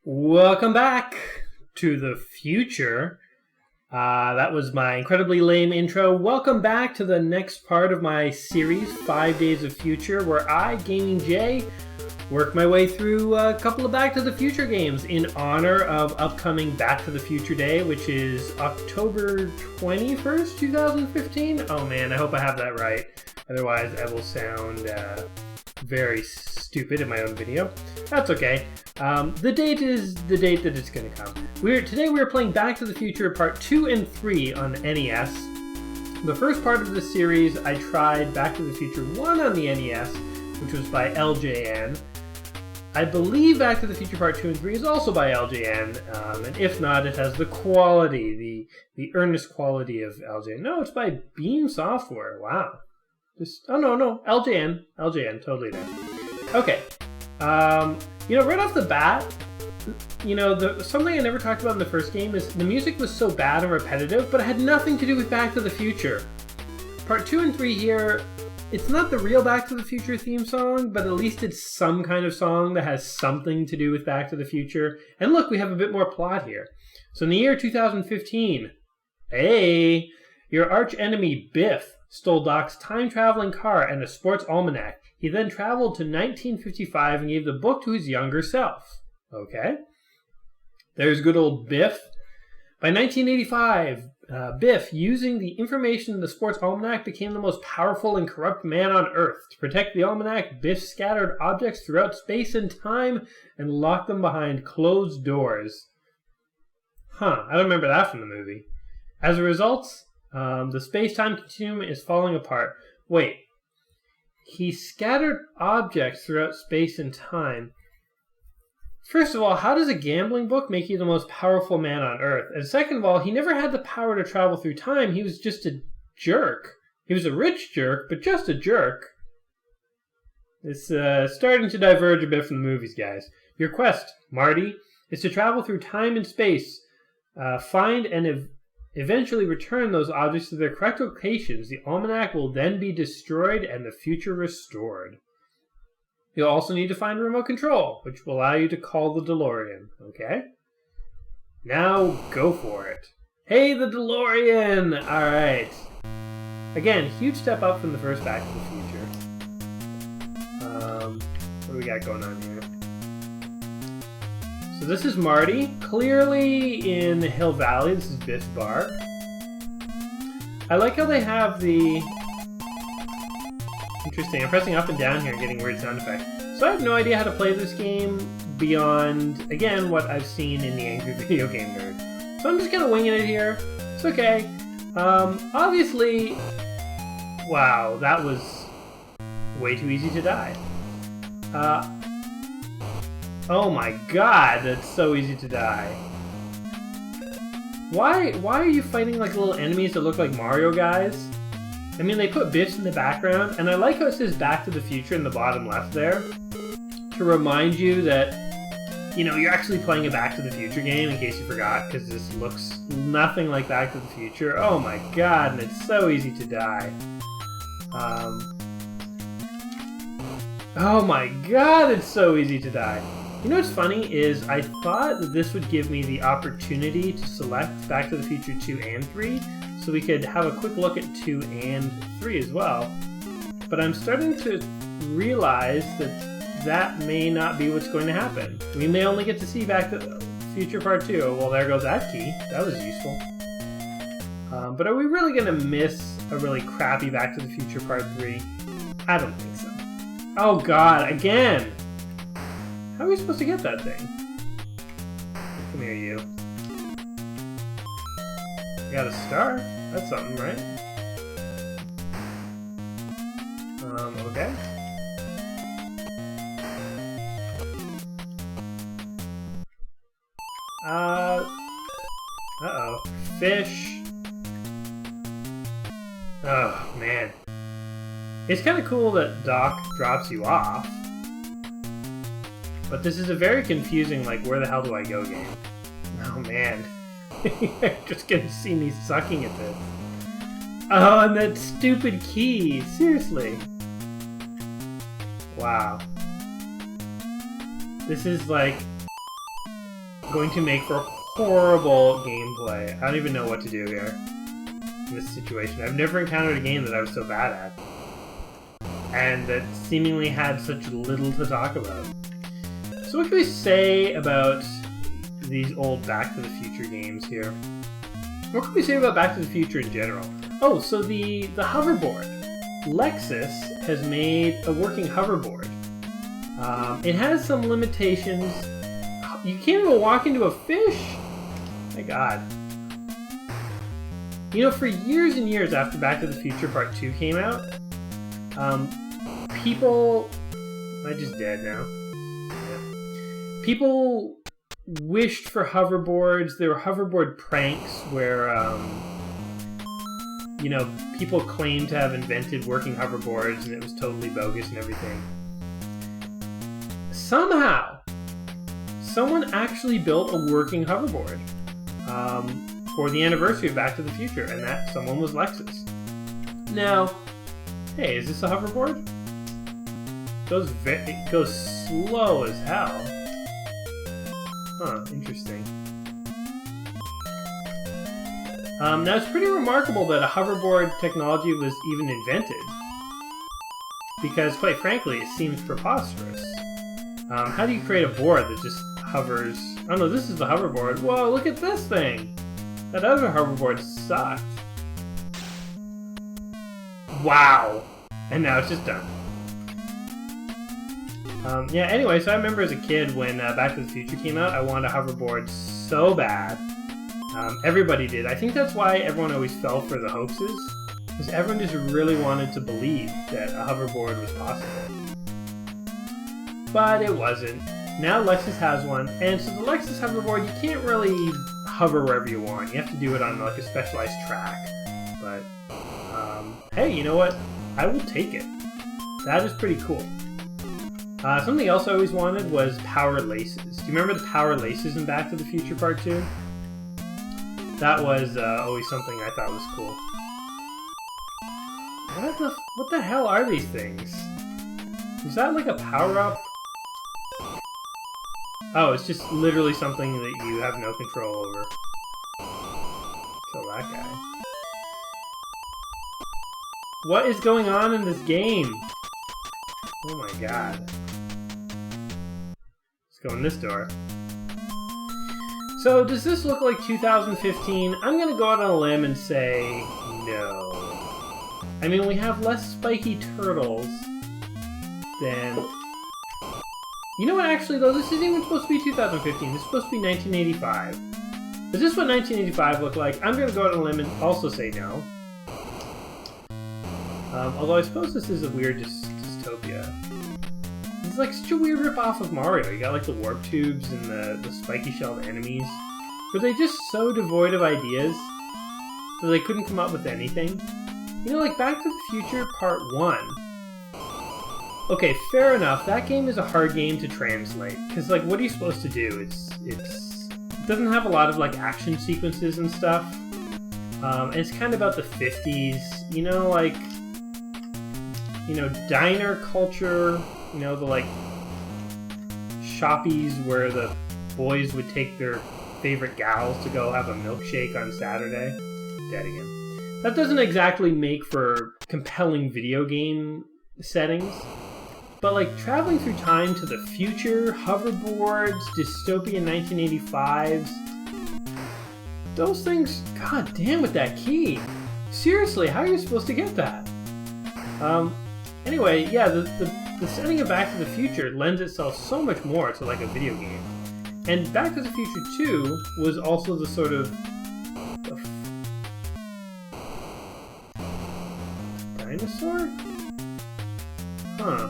Welcome back to the future. That was my incredibly lame intro. Welcome back to the next part of my series, 5 Days of Future, where I, Gaming Jay, work my way through a couple of Back to the Future games in honor of upcoming Back to the Future Day, which is October 21st, 2015. Oh man, I hope I have that right. Otherwise, I will sound very stupid in my own video. That's okay. The date is the date that it's going to come. Today we're playing Back to the Future Part 2 and 3 on the NES. The first part of the series, I tried Back to the Future 1 on the NES, which was by LJN. I believe Back to the Future Part 2 and 3 is also by LJN, and if not, it has the quality, the earnest quality of LJN. No, it's by Beam Software. Wow. No, LJN, totally there. Okay. Right off the bat, something I never talked about in the first game is the music was so bad and repetitive, but it had nothing to do with Back to the Future. Part 2 and 3 here, it's not the real Back to the Future theme song, but at least it's some kind of song that has something to do with Back to the Future. And look, we have a bit more plot here. So in the year 2015, your arch enemy Biff stole Doc's time-traveling car and a sports almanac. He then traveled to 1955 and gave the book to his younger self. Okay. There's good old Biff. By 1985, Biff, using the information in the sports almanac, became the most powerful and corrupt man on Earth. To protect the almanac, Biff scattered objects throughout space and time and locked them behind closed doors. I don't remember that from the movie. As a result, the space-time continuum is falling apart. Wait. He scattered objects throughout space and time. First of all, how does a gambling book make you the most powerful man on Earth? And second of all, he never had the power to travel through time. He was just a jerk. He was a rich jerk, but just a jerk. It's starting to diverge a bit from the movies, guys. Your quest, Marty, is to travel through time and space, find and eventually return those objects to their correct locations. The almanac will then be destroyed and the future restored. You'll also need to find remote control, which will allow you to call the DeLorean, okay? Now go for it. Hey, the DeLorean! Alright. Again, huge step up from the first Back to the Future. What do we got going on here? So this is Marty, clearly in Hill Valley. This is Biff's bar. I like how they have the... Interesting, I'm pressing up and down here and getting weird sound effects. So I have no idea how to play this game beyond, again, what I've seen in the Angry Video Game Nerd. So I'm just kind of winging it here. It's okay. Obviously... Wow, that was way too easy to die. Oh my god, that's so easy to die. Why are you fighting like little enemies that look like Mario guys? I mean, they put Biffs in the background, and I like how it says Back to the Future in the bottom left there, to remind you that, you're actually playing a Back to the Future game, in case you forgot, because this looks nothing like Back to the Future. Oh my god, and it's so easy to die. Oh my god, it's so easy to die. You know what's funny is I thought that this would give me the opportunity to select Back to the Future 2 and 3, so we could have a quick look at 2 and 3 as well. But I'm starting to realize that may not be what's going to happen. We may only get to see Back to the Future Part 2. Well, there goes that key. That was useful. But are we really going to miss a really crappy Back to the Future Part 3? I don't think so. Oh god, again! How are we supposed to get that thing? Come here, you. You got a star? That's something, right? Okay. Uh-oh. Fish. Oh, man. It's kind of cool that Doc drops you off. But this is a very confusing, where the hell do I go game. Oh, man. You're just gonna see me sucking at this. Oh, and that stupid key. Seriously. Wow. This is like... going to make for horrible gameplay. I don't even know what to do here in this situation. I've never encountered a game that I was so bad at, and that seemingly had such little to talk about. So what can we say about these old Back to the Future games here? What can we say about Back to the Future in general? Oh, so the hoverboard. Lexus has made a working hoverboard. It has some limitations. You can't even walk into a fish? My god. You know, for years and years after Back to the Future Part 2 came out, people... Am I just dead now? Yeah. People wished for hoverboards. There were hoverboard pranks where, you know, people claimed to have invented working hoverboards and it was totally bogus and everything. Somehow, someone actually built a working hoverboard for the anniversary of Back to the Future, and that someone was Lexus. Now, hey, is this a hoverboard? It goes slow as hell. Huh, interesting. Now, it's pretty remarkable that a hoverboard technology was even invented, because, quite frankly, it seems preposterous. How do you create a board that just hovers? Oh no, this is the hoverboard. Whoa, look at this thing! That other hoverboard sucked. Wow! And now it's just done. Yeah, anyway, so I remember as a kid when Back to the Future came out, I wanted a hoverboard so bad. Everybody did. I think that's why everyone always fell for the hoaxes, because everyone just really wanted to believe that a hoverboard was possible. But it wasn't. Now Lexus has one, and so the Lexus hoverboard, you can't really hover wherever you want. You have to do it on like a specialized track. But, hey, you know what? I will take it. That is pretty cool. Something else I always wanted was power laces. Do you remember the power laces in Back to the Future Part 2? That was always something I thought was cool. What the hell are these things? Was that like a power-up? Oh, it's just literally something that you have no control over. Kill that guy. What is going on in this game? Oh my god. Let's go in this door. So, does this look like 2015? I'm gonna go out on a limb and say no. I mean, we have less spiky turtles than... You know what, actually, though? This isn't even supposed to be 2015. This is supposed to be 1985. Is this what 1985 looked like? I'm gonna go out on a limb and also say no. Although I suppose this is a weird dystopia. It's like such a weird rip-off of Mario. You got like the warp tubes and the spiky-shelled enemies. Were they just so devoid of ideas that they couldn't come up with anything? You know, like Back to the Future Part 1. Okay, fair enough. That game is a hard game to translate. Because, like, what are you supposed to do? It doesn't have a lot of, like, action sequences and stuff. And it's kind of about the 50s. You know, like... You know, diner culture. You know, the, like, shoppies where the boys would take their favorite gals to go have a milkshake on Saturday. Dead again. That doesn't exactly make for compelling video game settings. But, like, traveling through time to the future, hoverboards, dystopian 1985s... Those things... God damn with that key! Seriously, how are you supposed to get that? Anyway, yeah, the setting of Back to the Future lends itself so much more to, like, a video game. And Back to the Future 2 was also the sort of... Dinosaur? Huh.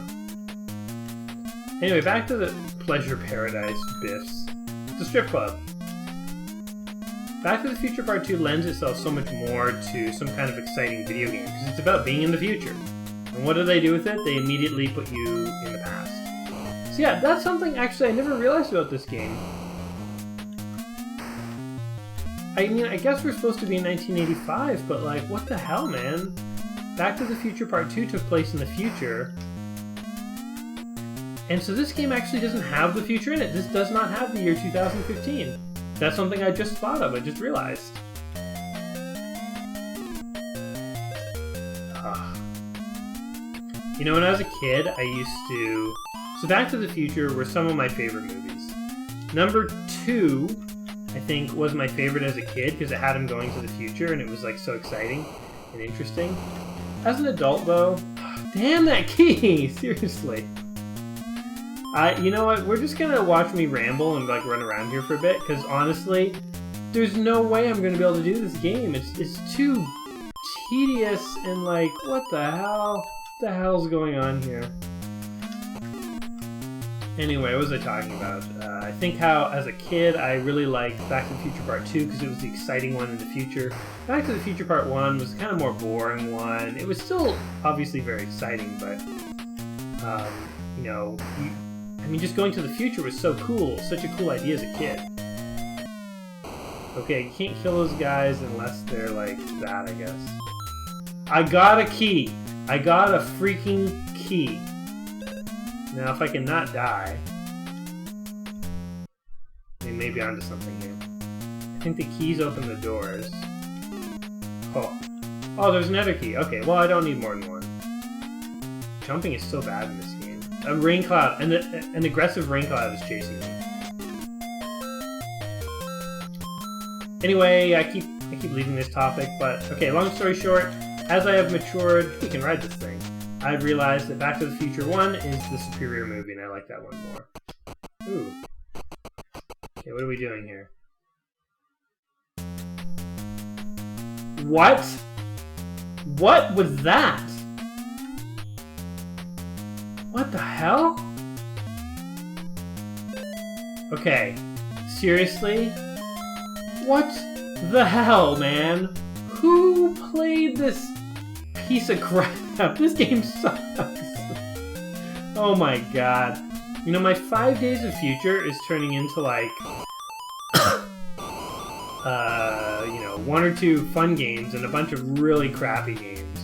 Anyway, back to the Pleasure Paradise, Biff's. It's a strip club. Back to the Future Part 2 lends itself so much more to some kind of exciting video game, because it's about being in the future. And what do they do with it? They immediately put you in the past. So yeah, that's something actually I never realized about this game. I mean, I guess we're supposed to be in 1985, but like, what the hell, man? Back to the Future Part 2 took place in the future. And so this game actually doesn't have the future in it. This does not have the year 2015. That's something I just thought of. I just realized. You know, when I was a kid, I used to... So Back to the Future were some of my favorite movies. Number 2, I think, was my favorite as a kid because it had him going to the future and it was like so exciting and interesting. As an adult, though, damn that key! Seriously. You know what? We're just gonna watch me ramble and like run around here for a bit because honestly, there's no way I'm gonna be able to do this game. It's too tedious and like, what the hell? What the hell's going on here? Anyway, what was I talking about? I think how, as a kid, I really liked Back to the Future Part 2 because it was the exciting one in the future. Back to the Future Part 1 was kind of more boring one. It was still obviously very exciting, but, you know, I mean, just going to the future was so cool. Such a cool idea as a kid. Okay, you can't kill those guys unless they're like that, I guess. I got a key! I got a freaking key. Now, if I can not die... I mean, maybe onto something here. I think the keys open the doors. Oh. Oh, there's another key. Okay, well, I don't need more than one. Jumping is so bad in this game. A rain cloud, and an aggressive rain cloud is chasing me. Anyway, I keep leaving this topic, but okay, long story short, as I have matured, we can ride this thing. I've realized that Back to the Future 1 is the superior movie, and I like that one more. Ooh. Okay, what are we doing here? What? What was that? What the hell? Okay, seriously? What the hell, man? Who played this piece of crap? This game sucks. Oh my god. You know, my 5 Days of Future is turning into like, you know, 1 or 2 fun games and a bunch of really crappy games.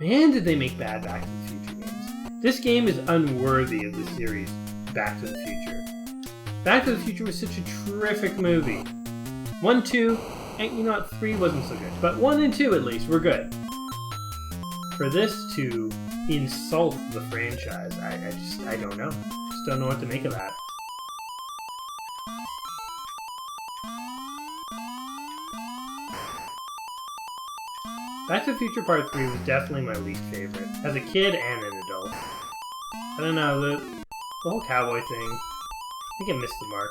Man, did they make bad Back to the Future games. This game is unworthy of the series Back to the Future. Back to the Future was such a terrific movie. 1, 2, and you know what, 3 wasn't so good. But 1 and 2 at least were good. For this to insult the franchise, I don't know. Just don't know what to make of that. Back to the Future Part 3 was definitely my least favorite, as a kid and an adult. I don't know, the whole cowboy thing, I think it missed the mark.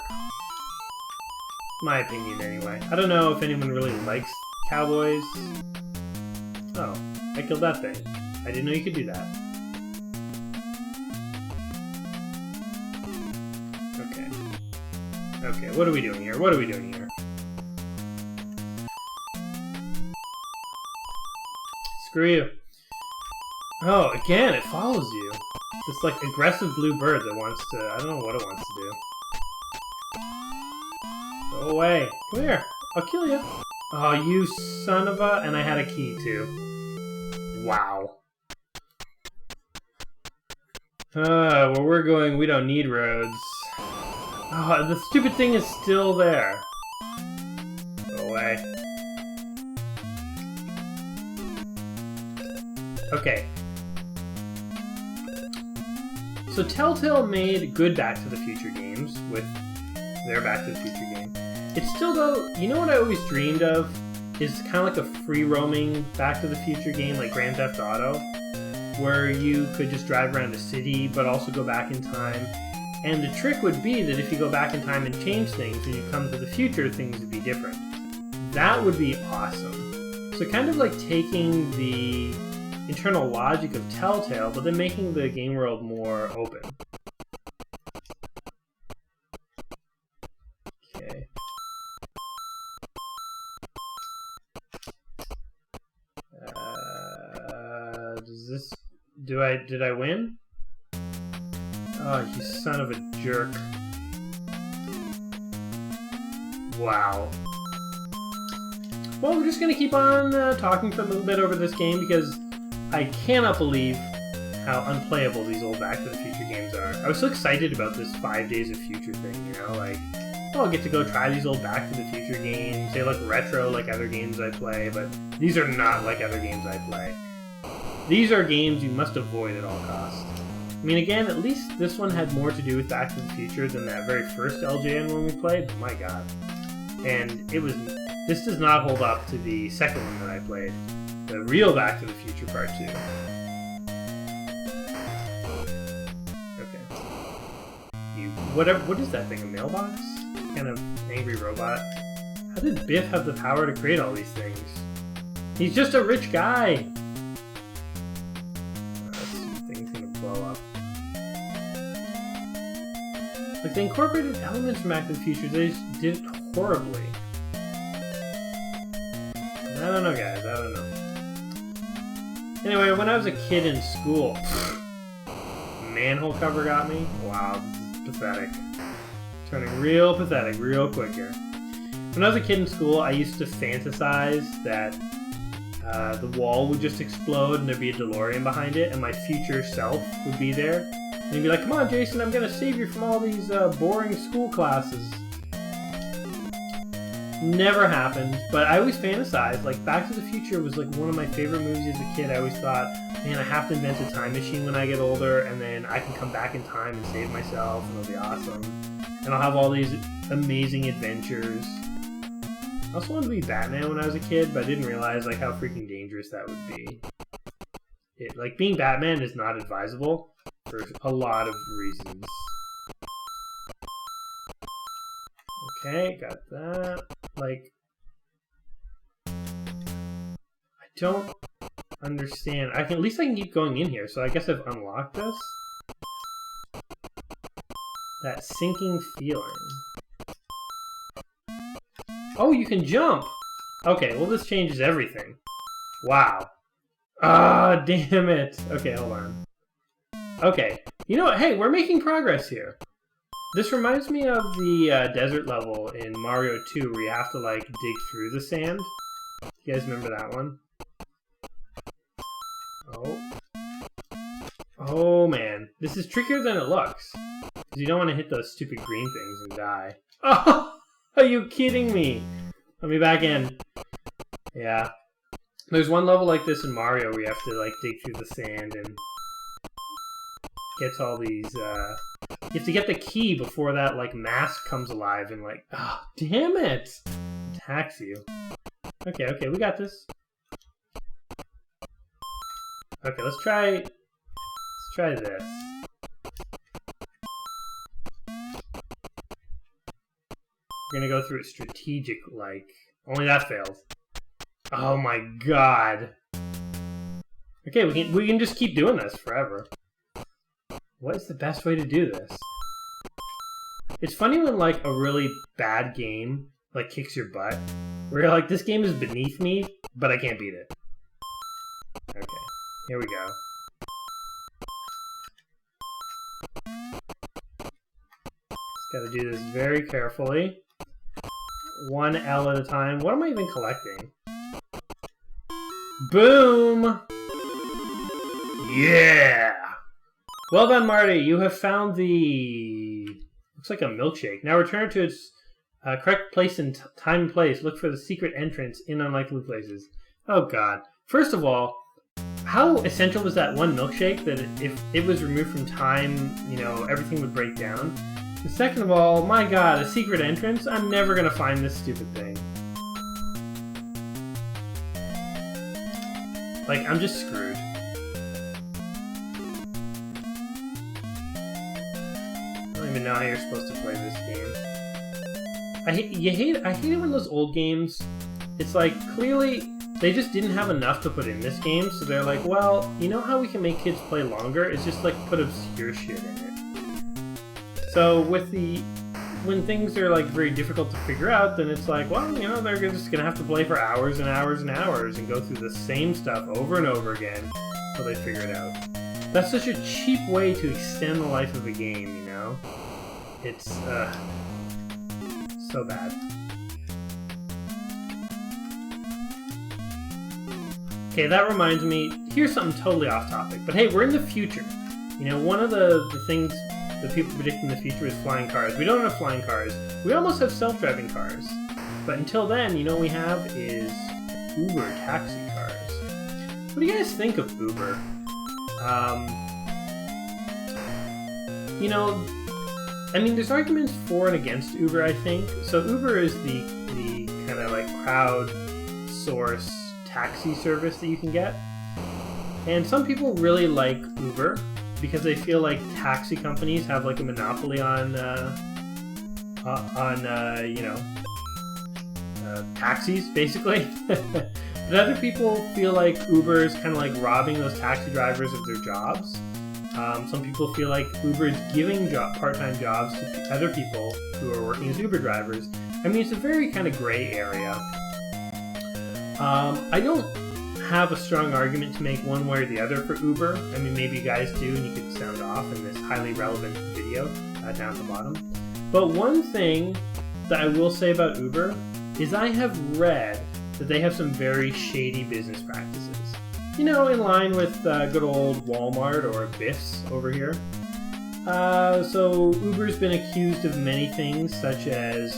My opinion, anyway. I don't know if anyone really likes cowboys. Oh, I killed that thing. I didn't know you could do that. Okay. Okay, what are we doing here? What are we doing here? Screw you. Oh, again, it follows you. This, like, aggressive blue bird that wants to... I don't know what it wants to do. Go away. Come here. I'll kill you. Oh, you son of a... And I had a key, too. Wow. Where we're going, we don't need roads. Oh, the stupid thing is still there. Go away. Okay. So Telltale made good Back to the Future games with their Back to the Future game. It's still, though, you know what I always dreamed of? Is kind of like a free-roaming Back to the Future game like Grand Theft Auto, where you could just drive around the city but also go back in time. And the trick would be that if you go back in time and change things and you come to the future, things would be different. That would be awesome. So kind of like taking the internal logic of Telltale, but then making the game world more open. Okay. Does this... Did I win? Oh, you son of a jerk. Wow. Well, we're just gonna keep on talking for a little bit over this game because I cannot believe how unplayable these old Back to the Future games are. I was so excited about this 5 Days of Future thing, you know, like, oh, I'll get to go try these old Back to the Future games. They look retro like other games I play, but these are not like other games I play. These are games you must avoid at all costs. I mean, again, at least this one had more to do with Back to the Future than that very first LJN one we played, but my god. And this does not hold up to the second one that I played, the real Back to the Future Part 2. What is that thing, a mailbox? Kind of angry robot? How did Biff have the power to create all these things? He's just a rich guy! This thing's gonna blow up. Like, they incorporated elements from Back to the Future, they just did it horribly. I don't know, guys, I don't know. Anyway, when I was a kid in school, manhole cover got me? Wow. Pathetic. Turning real pathetic real quick here. When I was a kid in school, I used to fantasize that the wall would just explode and there'd be a DeLorean behind it and my future self would be there. And he'd be like, come on, Jason, I'm going to save you from all these boring school classes. Never happened, but I always fantasized. Like, Back to the Future was like one of my favorite movies as a kid. I always thought, man, I have to invent a time machine when I get older, and then I can come back in time and save myself, and it'll be awesome. And I'll have all these amazing adventures. I also wanted to be Batman when I was a kid, but I didn't realize like how freaking dangerous that would be. Like, being Batman is not advisable for a lot of reasons. Okay, got that. Like, I don't understand. At least I can keep going in here, so I guess I've unlocked this. That sinking feeling. Oh, you can jump! Okay, well this changes everything. Wow. Ah, damn it. Okay, hold on. Okay, you know what? Hey, we're making progress here. This reminds me of the desert level in Mario 2 where you have to, like, dig through the sand. You guys remember that one? Oh. Oh, man. This is trickier than it looks. Because you don't want to hit those stupid green things and die. Oh! Are you kidding me? Let me back in. Yeah. There's one level like this in Mario where you have to, like, dig through the sand and get all these, you have to get the key before that, like, mask comes alive and, like, oh, damn it! Attacks you. Okay, okay, we got this. Okay, let's try this. We're gonna go through it strategic, like, only that failed. Oh my god. Okay, we can just keep doing this forever. What is the best way to do this? It's funny when, like, a really bad game, like, kicks your butt. Where you're like, this game is beneath me, but I can't beat it. Okay, here we go. Just gotta do this very carefully. One L at a time. What am I even collecting? Boom! Yeah! Well done, Marty. You have found the... looks like a milkshake. Now return to its correct place and time and place. Look for the secret entrance in unlikely places. Oh, God. First of all, how essential was that one milkshake that if it was removed from time, you know, everything would break down? And second of all, my god, a secret entrance? I'm never gonna find this stupid thing. Like, I'm just screwed. I don't even know how you're supposed to play this game. I hate it when those old games, it's like, clearly, they just didn't have enough to put in this game, so they're like, well, you know how we can make kids play longer? It's just like, put obscure shit in it. So when things are like very difficult to figure out, then it's like, well, you know, they're just gonna have to play for hours and hours and hours and go through the same stuff over and over again until they figure it out. That's such a cheap way to extend the life of a game, you know? It's, so bad. Okay, that reminds me, here's something totally off topic, but hey, we're in the future. You know, one of the things that people predict in the future is flying cars. We don't have flying cars. We almost have self-driving cars. But until then, you know what we have is Uber taxi cars. What do you guys think of Uber? You know, I mean, there's arguments for and against Uber, I think. So Uber is the kind of like crowd-source taxi service that you can get. And some people really like Uber because they feel like taxi companies have like a monopoly on taxis, basically. But other people feel like Uber is kind of like robbing those taxi drivers of their jobs. Some people feel like Uber is giving part-time jobs to other people who are working as Uber drivers. I mean, it's a very kind of gray area. I don't have a strong argument to make one way or the other for Uber. I mean, maybe you guys do, and you could sound off in this highly relevant video down at the bottom. But one thing that I will say about Uber is I have read that they have some very shady business practices. You know, in line with good old Walmart or Biff's over here. So Uber's been accused of many things, such as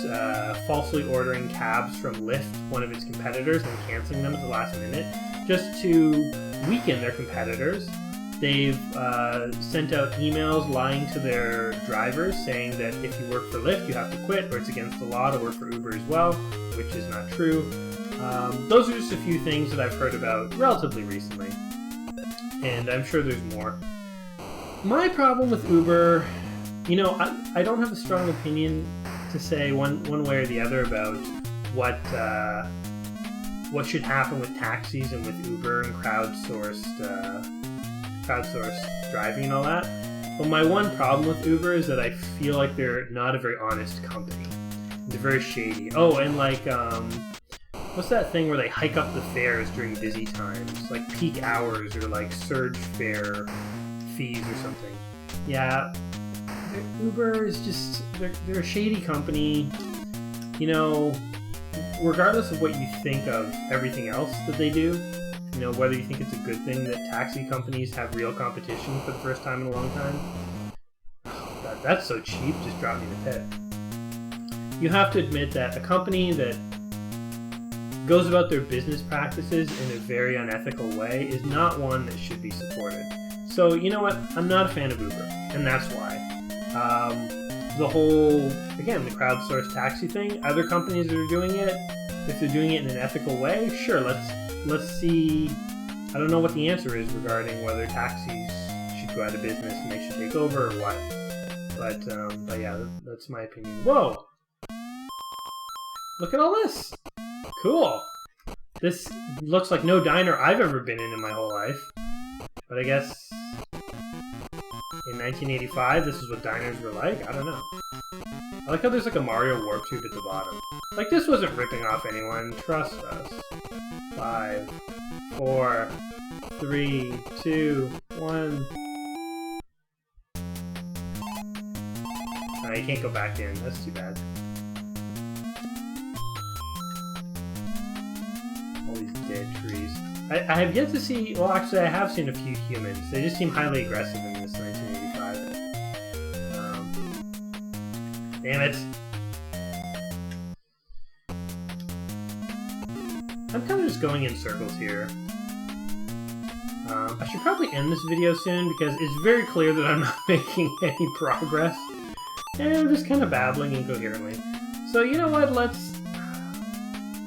falsely ordering cabs from Lyft, one of its competitors, and canceling them at the last minute, just to weaken their competitors. They've sent out emails lying to their drivers, saying that if you work for Lyft, you have to quit, or it's against the law to work for Uber as well, which is not true. Those are just a few things that I've heard about relatively recently, and I'm sure there's more. My problem with Uber, you know, I don't have a strong opinion to say one way or the other about what should happen with taxis and with Uber and crowdsourced driving and all that. But my one problem with Uber is that I feel like they're not a very honest company. They're very shady. Oh, and like, what's that thing where they hike up the fares during busy times? Like peak hours or like surge fare fees or something. Yeah, Uber is just, they're a shady company. You know, regardless of what you think of everything else that they do, you know, whether you think it's a good thing that taxi companies have real competition for the first time in a long time. Oh, that's so cheap, just drop me in the pit. You have to admit that a company that goes about their business practices in a very unethical way is not one that should be supported. So, you know what? I'm not a fan of Uber, and that's why. The whole, again, the crowdsourced taxi thing, other companies that are doing it, if they're doing it in an ethical way, sure, let's see. I don't know what the answer is regarding whether taxis should go out of business and they should take over or what. But yeah, that's my opinion. Whoa! Look at all this! Cool! This looks like no diner I've ever been in my whole life. But I guess in 1985, this is what diners were like? I don't know. I like how there's like a Mario Warp Tube at the bottom. Like, this wasn't ripping off anyone. Trust us. 5, 4, 3, 2, 1. Oh, you can't go back in. That's too bad. All these dead trees. I have yet to see... Well, actually, I have seen a few humans. They just seem highly aggressive in this 1985. Damn it. I'm kind of just going in circles here. I should probably end this video soon because it's very clear that I'm not making any progress. And I'm just kind of babbling incoherently. So, you know what? Let's...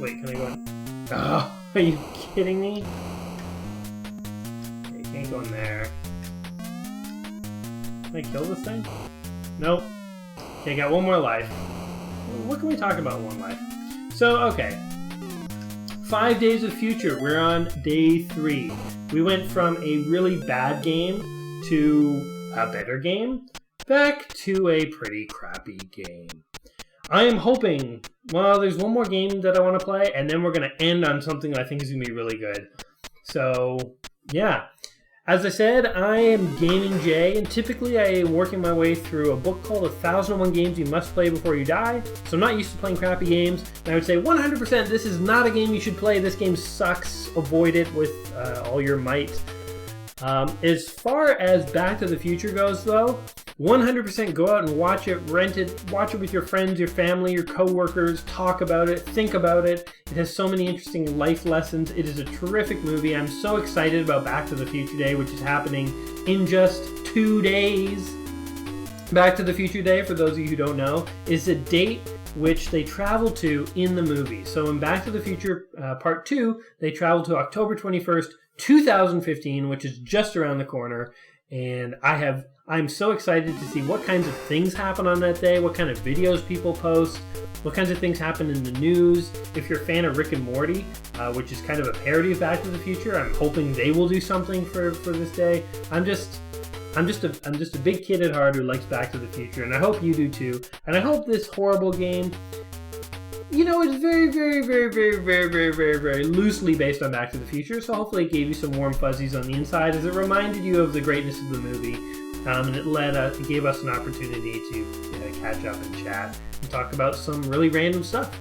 Wait, can I go in? Oh, are you kidding me? Okay, can't go in there. Can I kill this thing? Nope. Okay, got one more life. What can we talk about in one life? So, okay. 5 days of future. We're on day 3. We went from a really bad game to a better game, back to a pretty crappy game. I am hoping, well, there's one more game that I want to play, and then we're going to end on something that I think is going to be really good. So, yeah. As I said, I am Gaming Jay, and typically I am working my way through a book called 1001 Games You Must Play Before You Die. So I'm not used to playing crappy games, and I would say 100% this is not a game you should play. This game sucks. Avoid it with all your might. As far as Back to the Future goes, though, 100% go out and watch it, rent it, watch it with your friends, your family, your co-workers, talk about it, think about it. It has so many interesting life lessons. It is a terrific movie. I'm so excited about Back to the Future Day, which is happening in just 2 days. Back to the Future Day, for those of you who don't know, is a date which they travel to in the movie. So in Back to the Future Part 2, they travel to October 21st, 2015, which is just around the corner. And I'm so excited to see what kinds of things happen on that day, what kind of videos people post, what kinds of things happen in the news. If you're a fan of Rick and Morty, which is kind of a parody of Back to the Future, I'm hoping they will do something for this day. I'm just a big kid at heart who likes Back to the Future, and I hope you do too. And I hope this horrible game, you know, it's very, very, very, very, very, very, very, very loosely based on Back to the Future, so hopefully it gave you some warm fuzzies on the inside as it reminded you of the greatness of the movie, and it gave us an opportunity to catch up and chat and talk about some really random stuff.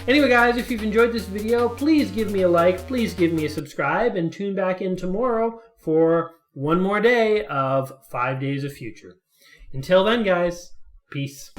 Anyway, guys, if you've enjoyed this video, please give me a like, please give me a subscribe, and tune back in tomorrow for one more day of 5 Days of Future. Until then, guys, peace.